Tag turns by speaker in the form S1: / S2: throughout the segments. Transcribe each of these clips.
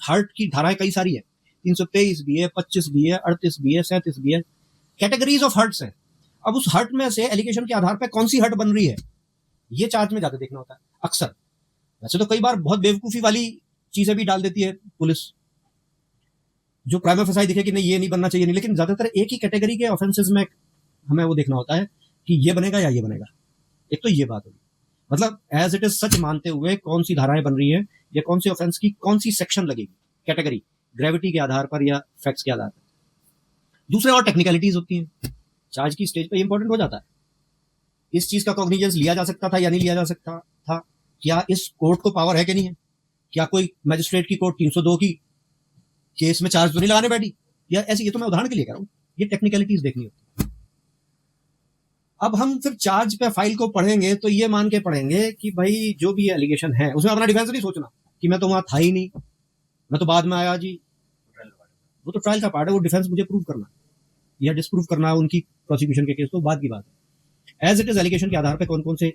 S1: Hurt की धाराएं कई सारी है, 323 भी है, 25 भी है, 38 भी है, 37 भी है, कैटेगरीज ऑफ हर्ट्स है। अब उस हर्ट में से एलिगेशन के आधार पर कौन सी हर्ट बन रही है, ये चार्ज में ज्यादा देखना होता है अक्सर। वैसे तो कई बार बहुत बेवकूफी वाली चीजें भी डाल देती है पुलिस, जो प्राइमा फेसाई दिखे कि नहीं ये नहीं बनना चाहिए नहीं, लेकिन ज्यादातर एक ही कैटेगरी के ऑफेंसेस में हमें वो देखना होता है कि ये बनेगा या ये बनेगा। एक तो ये बात होगी, मतलब एज इट इज सच मानते हुए कौन सी धाराएं बन रही है या कौन सी ऑफेंस की कौन सी सेक्शन लगेगी, कैटेगरी ग्रेविटी के आधार पर या फैक्ट्स के आधार पर। दूसरे और टेक्निकलिटीज होती हैं, चार्ज की स्टेज पे इंपॉर्टेंट हो जाता है, इस चीज का कॉग्निजेंस लिया जा सकता था या नहीं लिया जा सकता था, क्या इस कोर्ट को पावर है कि नहीं है, क्या कोई मैजिस्ट्रेट की कोर्ट 302 की केस में चार्ज तो नहीं लगाने बैठी, या ऐसी। ये तो मैं उदाहरण के लिए कह रहा हूं, ये टेक्निकलिटीज देखनी होती है। अब हम फिर चार्ज पे फाइल को पढ़ेंगे तो ये मान के पढ़ेंगे कि भाई जो भी एलिगेशन है उसमें अपना डिफेंस नहीं सोचना कि मैं तो वहां था ही नहीं, मैं तो बाद में आया जी, वो तो ट्रायल का पार्ट है, वो डिफेंस मुझे प्रूव करना या डिसप्रूव करना उनकी प्रोसिक्यूशन के केस, तो बाद की बात है। एज इट इज एलिगेशन के आधार पर कौन कौन से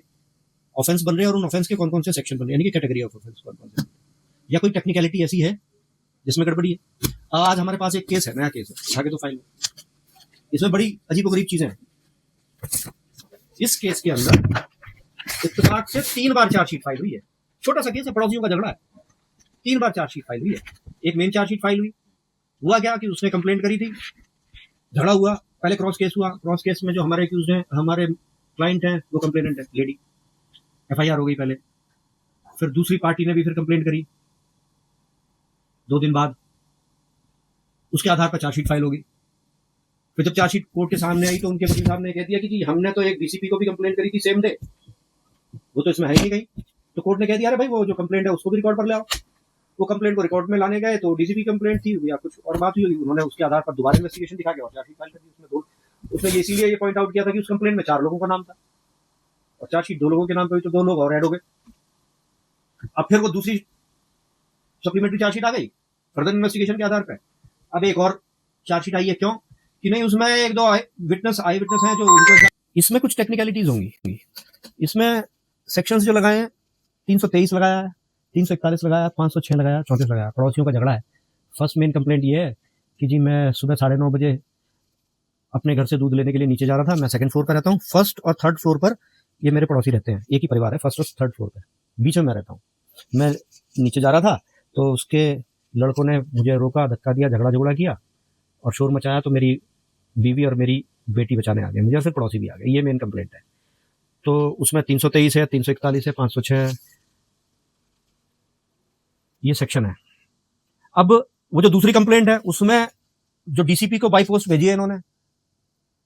S1: ऑफेंस बन रहे हैं और उन ऑफेंस के कौन कौन से सेक्शन बन रहे हैं, यानी कि कैटेगरी ऑफ ऑफेंस कौन कौन से, या कोई टेक्निकलिटी ऐसी है जिसमें गड़बड़ी है। आज हमारे पास एक केस है, नया केस है, आगे तो फाइल में, इसमें बड़ी अजीबोगरीब चीजें हैं। इस केस के अंदर इत्तेफाक से 3 बार चार्जशीट फाइल हुई है, छोटा सा केस है, पड़ोसियों का झगड़ा है, 3 बार चार्जशीट फाइल हुई है। एक मेन चार्जशीट फाइल हुई, हुआ क्या कि उसने कंप्लेंट करी थी, झगड़ा हुआ, पहले क्रॉस केस हुआ, क्रॉस केस में जो हमारे एक्यूज्ड हैं, हमारे क्लाइंट हैं, वो कंप्लेनेंट है लेडी, एफआईआर हो गई पहले, फिर दूसरी पार्टी ने भी फिर कंप्लेंट करी 2 दिन बाद, उसके आधार पर चार्जशीट फाइल होगी। फिर जब चार्जशीट कोर्ट के सामने आई तो उनके वकील साहब ने कह दिया कि हमने तो एक डीसीपी को भी कंप्लेंट करी थी सेम डे, वो तो इसमें है ही नहीं कहीं। तो कोर्ट ने कह दिया अरे भाई वो जो कंप्लेंट है उसको भी रिकॉर्ड पर ले आओ। वो कंप्लेंट को रिकॉर्ड में लाने गए तो डीसीपी कंप्लेंट थी या कुछ और बात हुई, उन्होंने उसके आधार पर दोबारा इन्वेस्टिगेशन दिखा के और चार्जशीट फाइल कर दी। उसने इसीलिए ये पॉइंट आउट किया था कि उस कंप्लेंट में 4 लोगों का नाम था और चार्जशीट 2 लोगों के नाम पे हुई, तो 2 लोग और ऐड हो गए। अब फिर वो दूसरी सप्लीमेंट्री चार्जशीट आ गई फर्दर इन्वेस्टिगेशन के आधार पर। अब एक और चार्जशीट आई है, क्यों कि नहीं उसमें 1-2 आई विटनेस हैं जो उनको, इसमें कुछ टेक्निकलिटीज होंगी। इसमें सेक्शंस जो लगाए हैं, 323 लगाया है, 341 लगाया, 506 लगाया, 34 लगाया, पड़ोसियों का झगड़ा है। फर्स्ट मेन कंप्लेंट ये है कि जी मैं सुबह 9:30 बजे अपने घर से दूध लेने के लिए नीचे जा रहा था, मैं 2nd फ्लोर पर रहता हूँ, 1st और 3rd फ्लोर पर ये मेरे पड़ोसी रहते हैं, एक ही परिवार है, 1st और 3rd फ्लोर पर, बीच में मैं रहता हूँ। मैं नीचे जा रहा था तो उसके लड़कों ने मुझे रोका, धक्का दिया, झगड़ा किया और शोर मचाया, तो मेरी बीवी और मेरी बेटी बचाने आ गए मुझे, फिर पड़ोसी भी आ गए। ये मेन कंप्लेंट है। तो उसमें 323 है, 341 है, 506 है, ये सेक्शन है। अब वो जो दूसरी कंप्लेंट है उसमें जो डीसीपी को बाई पोस्ट भेजी है इन्होंने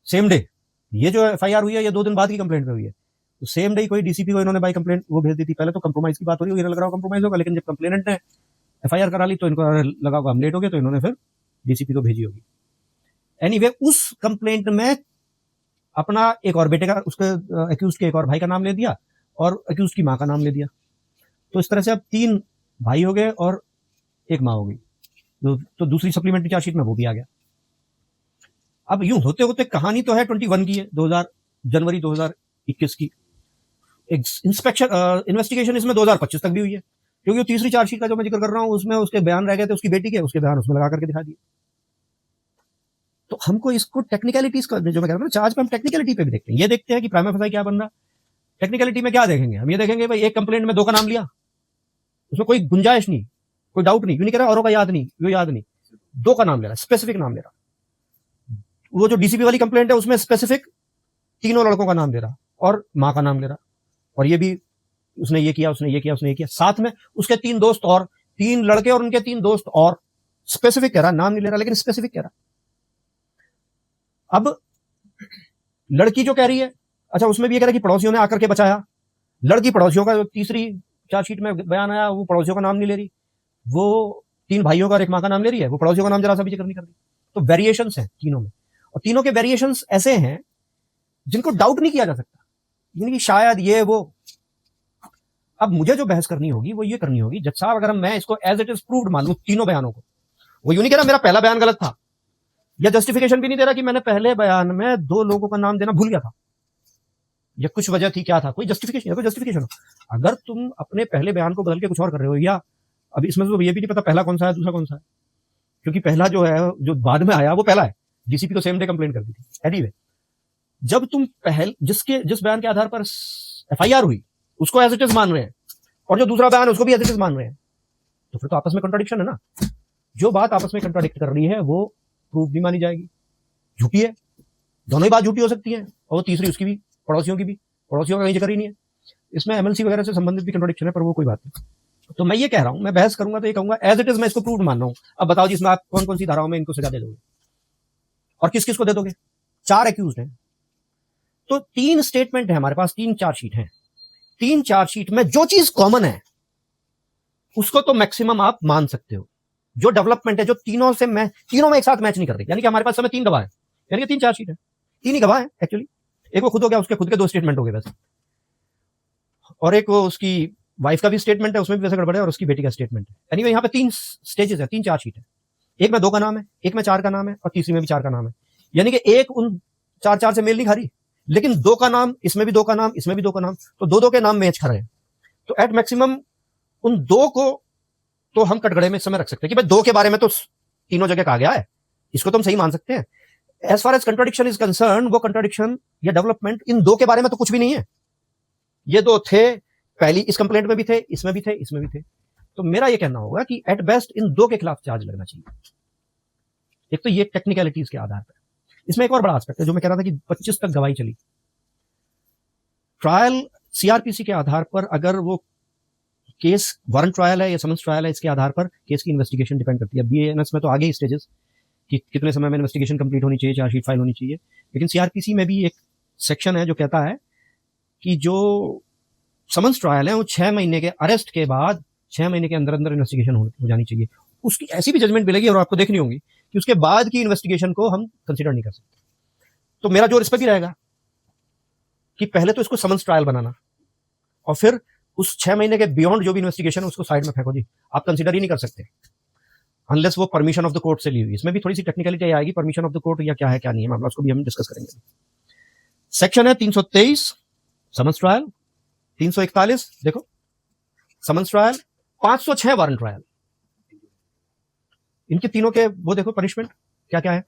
S1: सेम डे, ये जो एफआईआर हुई है ये 2 दिन बाद की कंप्लेंट पे हुई है, तो सेम डे कोई डीसीपी को इन्होंने बाई कंप्लेंट वो भेज दी थी। पहले तो कंप्रोमाइज की बात हो रही होगी, लग रहा कंप्रोमाइज होगा, लेकिन जब कंप्लेनेंट ने एफआईआर करा ली तो इनको लगा हम लेट हो गए, तो इन्होंने फिर डीसीपी को भेजी होगी। एनीवे उस कंप्लेंट में अपना एक और बेटे का, उसके एक्यूज के एक और भाई का नाम ले दिया और एक्यूज की मां का नाम ले दिया। तो इस तरह से अब 3 भाई हो गए और 1 मां हो गई। तो दूसरी सप्लीमेंट्री चार्जशीट में वो भी आ गया। अब यूं होते होते कहानी तो है 21 की है, जनवरी 2021 की। इन्वेस्टिगेशन इसमें 2025 तक भी हुई है, क्योंकि तीसरी चार्जशीट का जो मैं जिक्र कर रहा हूं उसमें उसके बयान रह गए थे उसकी बेटी के, उसके बयान उसमें लगा करके दिखा दिए। तो हमको इसको टेक्निकलिटीज का जो मैं कह रहा हूं चार्ज पे हम टेक्निकलिटी पे भी देखते हैं। ये देखते हैं कि प्राइमा फेसाई क्या बन रहा, टेक्निकलिटी में क्या देखेंगे हम, ये देखेंगे भाई एक कंप्लेंट में 2 का नाम लिया, उसमें कोई गुंजाइश नहीं, कोई डाउट नहीं, क्यों नहीं कह रहा औरों का याद नहीं, वो याद नहीं, 2 का नाम ले रहा, स्पेसिफिक नाम ले रहा। वो जो डीसीपी वाली कंप्लेंट है उसमें स्पेसिफिक 3 लड़कों का नाम ले रहा और मां का नाम ले रहा, और ये भी उसने ये किया, उसने ये किया, उसने ये किया, साथ में उसके 3 दोस्त और 3 लड़के और उनके 3 दोस्त और, स्पेसिफिक कह रहा, नाम नहीं ले रहा लेकिन स्पेसिफिक कह रहा। अब लड़की जो कह रही है, अच्छा उसमें भी ये कह रहा है कि पड़ोसियों ने आकर के बचाया। लड़की पड़ोसियों का, जो तीसरी चार्जशीट में बयान आया वो पड़ोसियों का नाम नहीं ले रही, वो 3 भाइयों का और 1 मां का नाम ले रही है, वो पड़ोसियों का नाम जरा सा भी जिक्र नहीं कर रही। तो वेरिएशंस हैं तीनों में, और तीनों के वेरिएशंस ऐसे हैं जिनको डाउट नहीं किया जा सकता, यानी कि शायद ये वो। अब मुझे जो बहस करनी होगी वो ये करनी होगी, जज साहब अगर मैं इसको एज इट इज प्रूव्ड मान लूं तीनों बयानों को, वो यूं नहीं कह रहा मेरा पहला बयान गलत था, या जस्टिफिकेशन भी नहीं दे रहा कि मैंने पहले बयान में 2 लोगों का नाम देना भूल गया था, या कुछ वजह थी, क्या था, कोई जस्टिफिकेशन, या कोई जस्टिफिकेशन हो। अगर तुम अपने पहले बयान को बदल के कुछ और कर रहे हो, या अब इसमें तो ये भी नहीं पता पहला कौन सा है दूसरा कौन सा है, क्योंकि पहला जो है जो बाद में आया वो पहला है। डीसीपी तो सेम डे कंप्लेंट कर दी थी। एनीवे, जब तुम जिस बयान के आधार पर एफआईआर हुई उसको एज इट इज मान रहे हैं और जो दूसरा बयान है उसको भी एज इट इज मान रहे हैं, तो फिर तो आपस में कंट्राडिक्शन है ना। जो बात आपस में कंट्राडिक्ट कर रही है वो प्रूफ नहीं मानी जाएगी, झूठी है। दोनों ही बात झूठी हो सकती है, और तीसरी उसकी भी, पड़ोसियों की भी। पड़ोसियों का कहीं जिक्र ही नहीं है इसमें। एमएलसी वगैरह से संबंधित भी कंट्राडिक्शन है, पर वो कोई बात नहीं। तो मैं ये कह रहा हूं, मैं बहस करूंगा तो ये कहूंगा एज इट इज मैं इसको प्रूव मान रहा हूं। अब बताओ जी इसमें आप कौन कौन सी धाराओं में इनको सजा दे दोगे और किस किस को दे दोगे? 4 एक्यूज हैं, तो 3 स्टेटमेंट है हमारे पास, 3 चार्जशीट हैं। 3 चार्जशीट में जो चीज कॉमन है उसको तो मैक्सिमम आप मान सकते हो। जो डेवलपमेंट है जो तीनों में एक साथ मैच नहीं कर रही, यानी कि हमारे पास समय 3 गवाह है, यानी कि 3 चार्जशीट है, 3 ही गवाह है एक्चुअली। एक वो खुद हो गया, उसके खुद के 2 स्टेटमेंट हो गए वैसे, और एक वो उसकी वाइफ का भी स्टेटमेंट है, उसमें भी वैसे गड़बड़ है, और उसकी बेटी का स्टेटमेंट है। एनीवे यहाँ पे 3 स्टेजेस है, 3 चार्जशीट है। एक में 2 का नाम है, एक में 4 का नाम है, और तीसरी में भी 4 का नाम है। यानी कि एक उन 4 से मेल नहीं खा रही, लेकिन 2 का नाम, इसमें भी 2 का नाम, इसमें भी 2 का नाम, तो 2 के नाम मैच खा रहे हैं। तो एट मैक्सिमम उन 2 को तो हम कटघरे में इस समय रख सकते हैं कि भाई 2 के बारे में तो तीनों जगह कहा गया है, इसको तो हम सही मान सकते हैं। As far as contradiction is concern, वो कंट्राडिक्शन या डेवलपमेंट इन 2 के बारे में तो कुछ भी नहीं है। ये 2 थे, पहली इस कंप्लेंट में भी थे, इसमें भी थे, इसमें भी थे। तो मेरा ये कहना होगा कि एट बेस्ट इन 2 के खिलाफ चार्ज लगना चाहिए। एक तो ये टेक्निकलिटीज के आधार पर। इसमें एक और बड़ा एस्पेक्ट है जो मैं कह रहा था कि 25 तक गवाही चली। ट्रायल सीआरपीसी के आधार पर, अगर वो केस वारंट ट्रायल है या समन्स ट्रायल है, इसके आधार पर केस की इन्वेस्टिगेशन डिपेंड करती है। बीएनएस में तो आगे ही स्टेजेस कि कितने समय में इन्वेस्टिगेशन कंप्लीट होनी चाहिए, चार्जशीट फाइल होनी चाहिए। लेकिन सीआरपीसी में भी एक सेक्शन है जो कहता है कि जो समन्स ट्रायल है वो 6 महीने के अरेस्ट के बाद 6 महीने के अंदर अंदर इन्वेस्टिगेशन हो जानी चाहिए। उसकी ऐसी भी जजमेंट मिलेगी और आपको देखनी होगी कि उसके बाद की इन्वेस्टिगेशन को हम कंसिडर नहीं कर सकते। तो मेरा जो रिस्पेक्ट ही रहेगा कि पहले तो इसको समन्स ट्रायल बनाना, और फिर उस 6 महीने के बियॉन्ड जो भी इन्वेस्टिगेशन उसको साइड में फेंको जी, आप कंसिडर ही नहीं कर सकते अनलेस वो परमिशन ऑफ द कोर्ट से ली हुई। इसमें भी थोड़ी सी टेक्निकलिटी आएगी, परमिशन ऑफ द कोर्ट या क्या है क्या नहीं है मामला, उसको भी हम डिस्कस करेंगे। सेक्शन है 323 समन्स ट्रायल, 341 देखो समन्स ट्रायल, 506 वारंट ट्रायल। इनके तीनों के वो देखो पनिशमेंट क्या क्या है।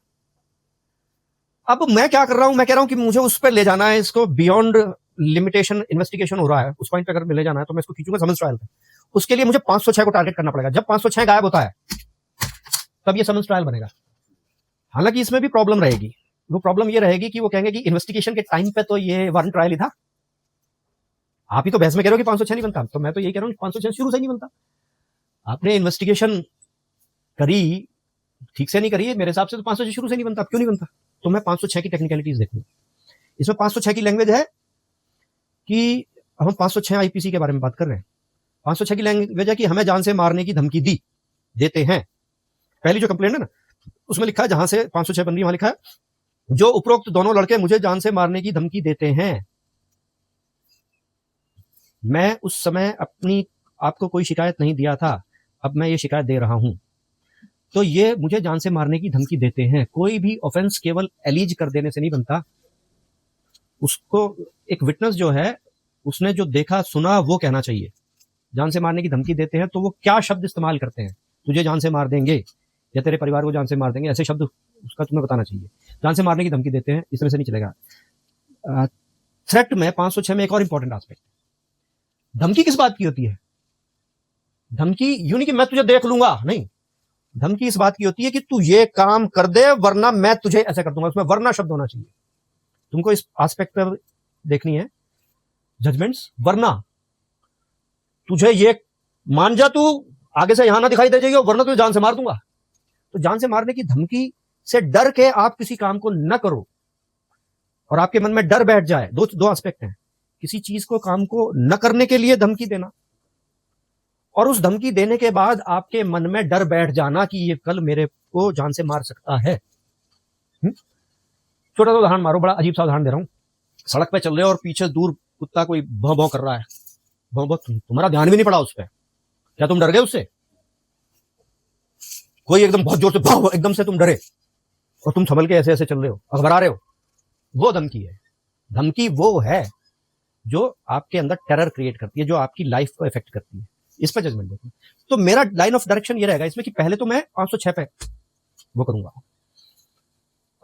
S1: अब मैं क्या कर रहा हूं, मैं कह रहा हूं कि मुझे उस पर ले जाना है, इसको बियॉन्ड लिमिटेशन इन्वेस्टिगेशन हो रहा है, उस पॉइंट पे अगर ले जाना है तो मैं इसको खींचूंगा समन्स ट्रायल पे। उसके लिए मुझे 506 को टारगेट करना पड़ेगा। जब 506 गायब होता है तब ये समन्स ट्रायल बनेगा। हालांकि इसमें भी प्रॉब्लम रहेगी। वो प्रॉब्लम ये रहेगी कि वो कहेंगे कि इन्वेस्टिगेशन के टाइम पे तो ये वारंट ट्रायल ही था। आप ही तो बहस में कह रहे हो कि 506 नहीं बनता, तो मैं तो यही कह रहा हूं 506 शुरू से नहीं बनता। आपने इन्वेस्टिगेशन करी, ठीक से नहीं करी है, मेरे हिसाब से तो 506 शुरू से नहीं बनता। क्यों नहीं बनता? तो मैं 506 की टेक्निकलिटीज देखूंगा। इसमें 506 की लैंग्वेज है कि हम 506 आईपीसी के बारे में बात कर रहे हैं। 506 की लैंग्वेज है कि हमें जान से मारने की धमकी देते हैं। पहली जो कंप्लेंट है ना, उसमें लिखा है, जहां से 506 बन रही है वहां लिखा है, जो उपरोक्त दोनों लड़के मुझे जान से मारने की धमकी देते हैं। मैं उस समय अपनी आपको कोई शिकायत नहीं दिया था, अब मैं ये शिकायत दे रहा हूं। तो ये मुझे जान से मारने की धमकी देते हैं। कोई भी ऑफेंस केवल एलीज कर देने से नहीं बनता। उसको एक विटनेस जो है, उसने जो देखा सुना वो कहना चाहिए। जान से मारने की धमकी देते हैं तो वो क्या शब्द इस्तेमाल करते हैं, तुझे जान से मार देंगे या तेरे परिवार को जान से मार देंगे, ऐसे शब्द उसका तुम्हें बताना चाहिए। जान से मारने की धमकी देते हैं, इसमें से नहीं चलेगा। थ्रेट में 506 में एक और इंपॉर्टेंट एस्पेक्ट, धमकी किस बात की होती है? धमकी यूं नहीं कि मैं तुझे देख लूंगा, नहीं। धमकी इस बात की होती है कि तू ये काम कर दे वरना मैं तुझे ऐसा कर दूंगा। उसमें वरना शब्द होना चाहिए। तुमको इस एस्पेक्ट पर देखनी है जजमेंट्स। वरना तुझे ये मान जा, तू आगे से यहां ना दिखाई दे जाइए, वरना तुझे जान से मार दूंगा। तो जान से मारने की धमकी से डर के आप किसी काम को न करो और आपके मन में डर बैठ जाए। दो एस्पेक्ट हैं, किसी चीज को, काम को न करने के लिए धमकी देना, और उस धमकी देने के बाद आपके मन में डर बैठ जाना कि ये कल मेरे को जान से मार सकता है। छोटा सा उदाहरण मारो, बड़ा अजीब सा उदाहरण दे रहा हूं। सड़क पे चल रहे हो और पीछे दूर कुत्ता कोई भौं भौं कर रहा है, भौं भौं, तुम्हारा ध्यान भी नहीं पड़ा उस पर, क्या तुम डर गए उससे? कोई एकदम बहुत जोर से भौं, एकदम से तुम डरे और तुम संभल के ऐसे ऐसे चल रहे हो, घबरा रहे हो, वो धमकी है। धमकी वो है जो आपके अंदर टेरर क्रिएट करती है, जो आपकी लाइफ को इफेक्ट करती है। इस पर जजमेंट देखना। तो मेरा लाइन ऑफ डायरेक्शन ये रहेगा इसमें कि पहले तो मैं 506 पे वो करूंगा,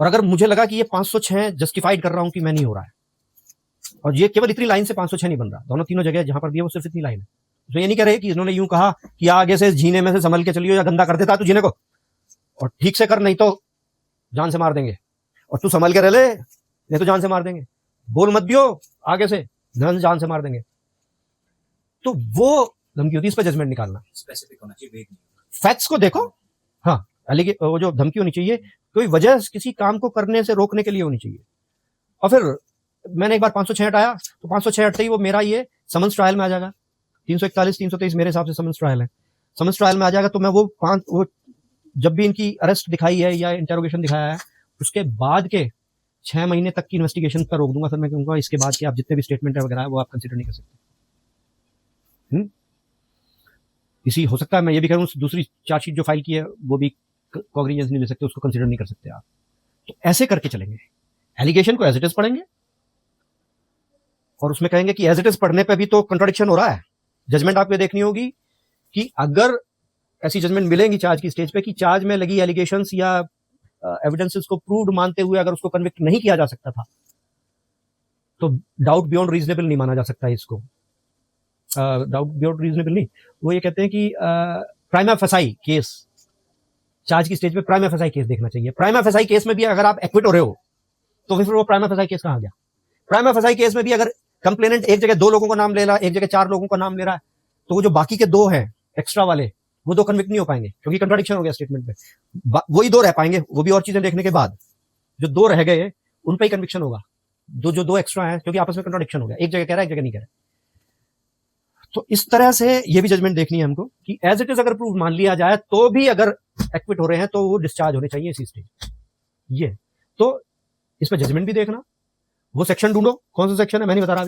S1: और अगर मुझे लगा कि ये 506 जस्टिफाइड कर रहा हूं कि मैं नहीं हो रहा है, और ये केवल इतनी लाइन से 506 नहीं बन रहा, दोनों तीनों जगह जहां पर भी है वो सिर्फ इतनी लाइन है। तो ये नहीं कह रहे कि इन्होंने यूं कहा कि आगे से झीने में से संभल के चलियो या गंदा कर देता तू झीने को और ठीक से कर, नहीं तो जान से मार देंगे, और तू संभल के रह ले नहीं तो जान से मार देंगे, बोल मत दियो आगे से जान से मार देंगे। तो वो धमकी होती है, इस पर जजमेंट निकालना,
S2: स्पेसिफिक होना चाहिए,
S1: फैक्ट्स को देखो। हाँ, वो जो धमकी होनी चाहिए कोई वजह किसी काम को करने से रोकने के लिए होनी चाहिए। और फिर मैंने एक बार 506 हटाया तो 506 हटते ही वो मेरा ये समन्स ट्रायल में आ जाएगा। 341 323 मेरे हिसाब से समन्स ट्रायल है, समन्स ट्रायल में आ जाएगा। तो मैं वो जब भी इनकी अरेस्ट दिखाई है या इंटेरोगेशन दिखाया है उसके बाद के 6 महीने तक की इन्वेस्टिगेशन पर रोक दूंगा सर। मैं कहूंगा इसके बाद के आप जितने भी स्टेटमेंट है वगैरह वो आप कंसिडर नहीं कर सकते। इसी हो सकता है मैं ये भी करूं दूसरी चार्जशीट जो फाइल की है वो भी कॉग्निजेंस नहीं ले सकते, उसको कंसिडर नहीं कर सकते आप। तो ऐसे करके चलेंगे, एलिगेशन को एज इट इज पढ़ेंगे और उसमें कहेंगे कि एज इट इज पढ़ने पे भी तो कंट्राडिक्शन हो रहा है। जजमेंट आपको देखनी होगी कि अगर ऐसी जजमेंट मिलेंगी चार्ज की स्टेज पे कि चार्ज में लगी एलिगेशंस या एविडेंसेस को प्रूव्ड मानते हुए अगर उसको कन्विक्ट नहीं किया जा सकता था तो डाउट बियॉन्ड रीजनेबल नहीं माना जा सकता है इसको। डाउट बियॉन्ड रीजनेबल नहीं, वो ये कहते हैं कि प्राइमा फेसाई केस, चार्ज की स्टेज पे प्राइमा फेसाई केस देखना चाहिए। प्राइमा फेसाई केस में भी अगर आप एक्विट हो रहे हो तो फिर वो प्राइमा फेसाई केस कहां आ गया। प्राइमा फेसाई केस में भी अगर कंप्लेनेंट एक जगह 2 लोगों का नाम ले रहा है, एक जगह 4 लोगों का नाम ले रहा है, तो वो जो बाकी के 2 हैं एक्स्ट्रा वाले वो 2 कन्विक्ट नहीं हो पाएंगे क्योंकि कंट्राडिक्शन हो गया स्टेटमेंट में। वही 2 रह पाएंगे, वो भी और चीजें देखने के बाद। जो 2 रह गए उन पर ही कन्विक्शन होगा, जो 2 एक्स्ट्रा है क्योंकि आपस में कंट्राडिक्शन हो गया, एक जगह कह रहा है एक जगह नहीं कह रहा। तो इस तरह से ये भी जजमेंट देखनी है हमको कि एज इट इज अगर प्रूफ मान लिया जाए तो भी अगर एक्विट हो रहे हैं तो वो डिस्चार्ज होने चाहिए इसी स्टेज। ये तो इस पर जजमेंट भी देखना, वो सेक्शन ढूंढो कौन सा सेक्शन है, मैं नहीं बता रहा।